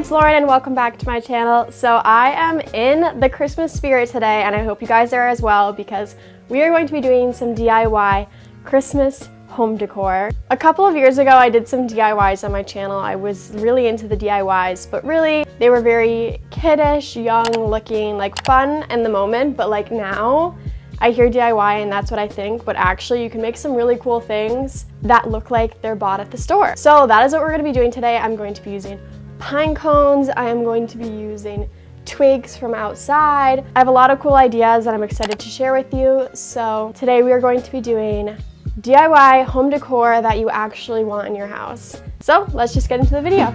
it's Lauren and welcome back to my channel. So I am in the Christmas spirit today and I hope you guys are as well because we are going to be doing some DIY Christmas home decor. A couple of years ago I did some DIYs on my channel. I was really into the DIYs, but really they were very kiddish, young looking, like fun in the moment, but like now I hear DIY and that's what I think, but actually you can make some really cool things that look like they're bought at the store. So that is what we're going to be doing today. I'm going to be using pine cones. I am going to be using twigs from outside. I have a lot of cool ideas that I'm excited to share with you. So today we are going to be doing DIY home decor that you actually want in your house. So let's just get into the video.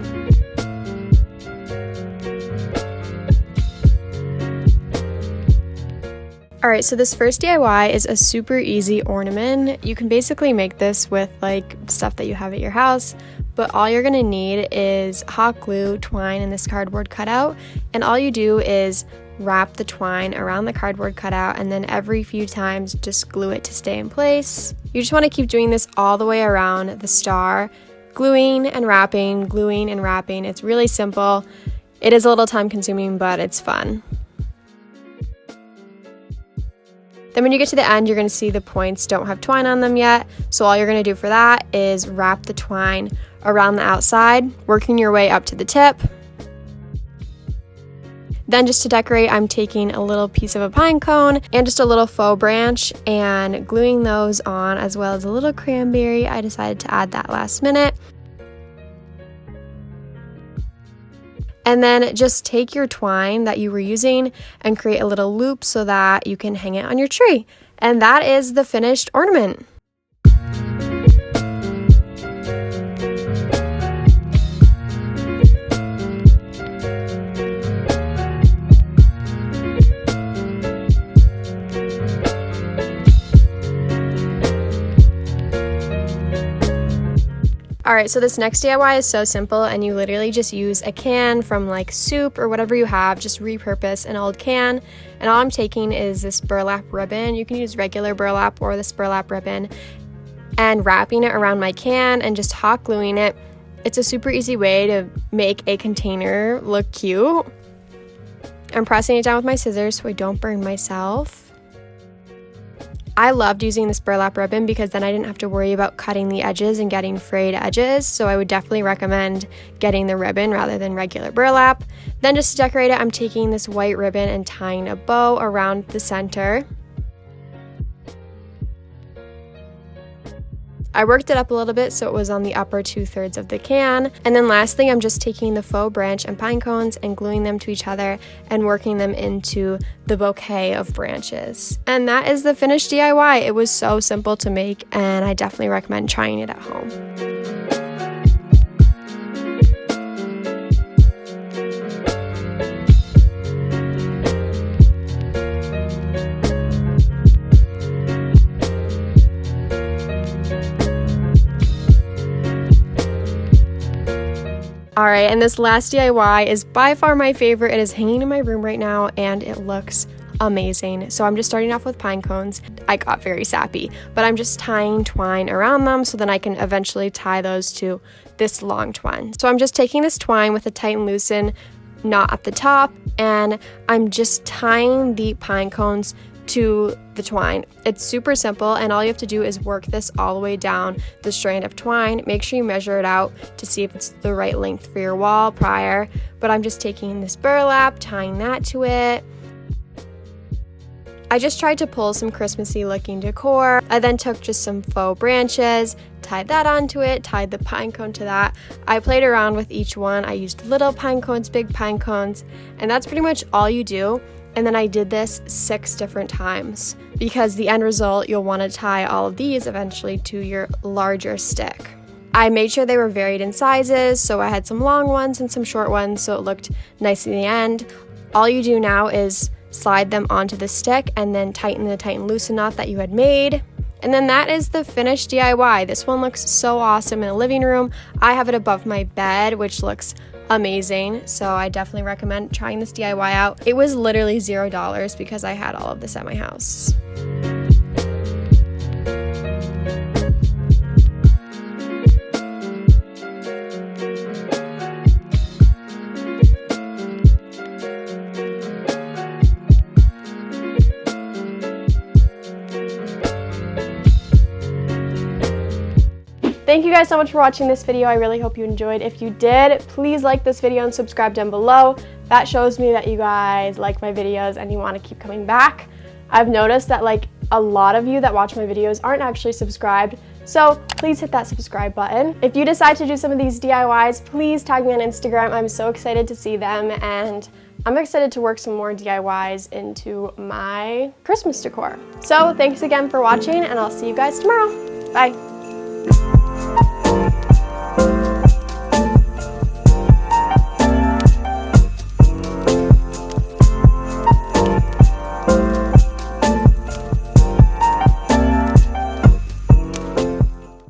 Alright, so this first DIY is a super easy ornament. You can basically make this with like stuff that you have at your house, but all you're going to need is hot glue, twine, and this cardboard cutout. And all you do is wrap the twine around the cardboard cutout and then every few times just glue it to stay in place. You just want to keep doing this all the way around the star, gluing and wrapping, gluing and wrapping. It's really simple. It is a little time consuming, but it's fun. Then when you get to the end, you're going to see the points don't have twine on them yet. So all you're going to do for that is wrap the twine around the outside, working your way up to the tip. Then just to decorate, I'm taking a little piece of a pine cone and just a little faux branch and gluing those on, as well as a little cranberry. I decided to add that last minute. And then just take your twine that you were using and create a little loop so that you can hang it on your tree. And that is the finished ornament. Alright, so this next DIY is so simple and you literally just use a can from like soup or whatever you have, just repurpose an old can. And all I'm taking is this burlap ribbon. You can use regular burlap or this burlap ribbon and wrapping it around my can and just hot gluing it. It's a super easy way to make a container look cute. I'm pressing it down with my scissors so I don't burn myself. I loved using this burlap ribbon because then I didn't have to worry about cutting the edges and getting frayed edges, so I would definitely recommend getting the ribbon rather than regular burlap. Then just to decorate it, I'm taking this white ribbon and tying a bow around the center. I worked it up a little bit so it was on the upper 2/3 of the can. And then lastly, I'm just taking the faux branch and pine cones and gluing them to each other and working them into the bouquet of branches. And that is the finished DIY. It was so simple to make and I definitely recommend trying it at home. Alright, and this last DIY is by far my favorite. It is hanging in my room right now and it looks amazing. So I'm just starting off with pine cones. I got very sappy, but I'm just tying twine around them so then I can eventually tie those to this long twine. So I'm just taking this twine with a tight and loosen knot at the top and I'm just tying the pine cones to the twine. It's super simple and all you have to do is work this all the way down the strand of twine. Make sure you measure it out to see if it's the right length for your wall prior, but I'm just taking this burlap, tying that to it. I just tried to pull some Christmassy looking decor. I then took just some faux branches, tied that onto it, tied the pine cone to that. I played around with each one. I used little pine cones, big pine cones, and that's pretty much all you do. And then I did this 6 different times because the end result, you'll want to tie all of these eventually to your larger stick. I made sure they were varied in sizes, so I had some long ones and some short ones so it looked nice in the end. All you do now is slide them onto the stick and then tighten the tight and loosen knot that you had made. And then that is the finished DIY. This one looks so awesome in the living room. I have it above my bed, which looks amazing, so I definitely recommend trying this DIY out. It was literally $0 because I had all of this at my house. Thank you guys so much for watching this video. I really hope you enjoyed. If you did, please like this video and subscribe down below. That shows me that you guys like my videos and you want to keep coming back. I've noticed that like a lot of you that watch my videos aren't actually subscribed, so please hit that subscribe button. If you decide to do some of these DIYs, please tag me on Instagram. I'm so excited to see them, and I'm excited to work some more DIYs into my Christmas decor. So thanks again for watching, and I'll see you guys tomorrow. Bye.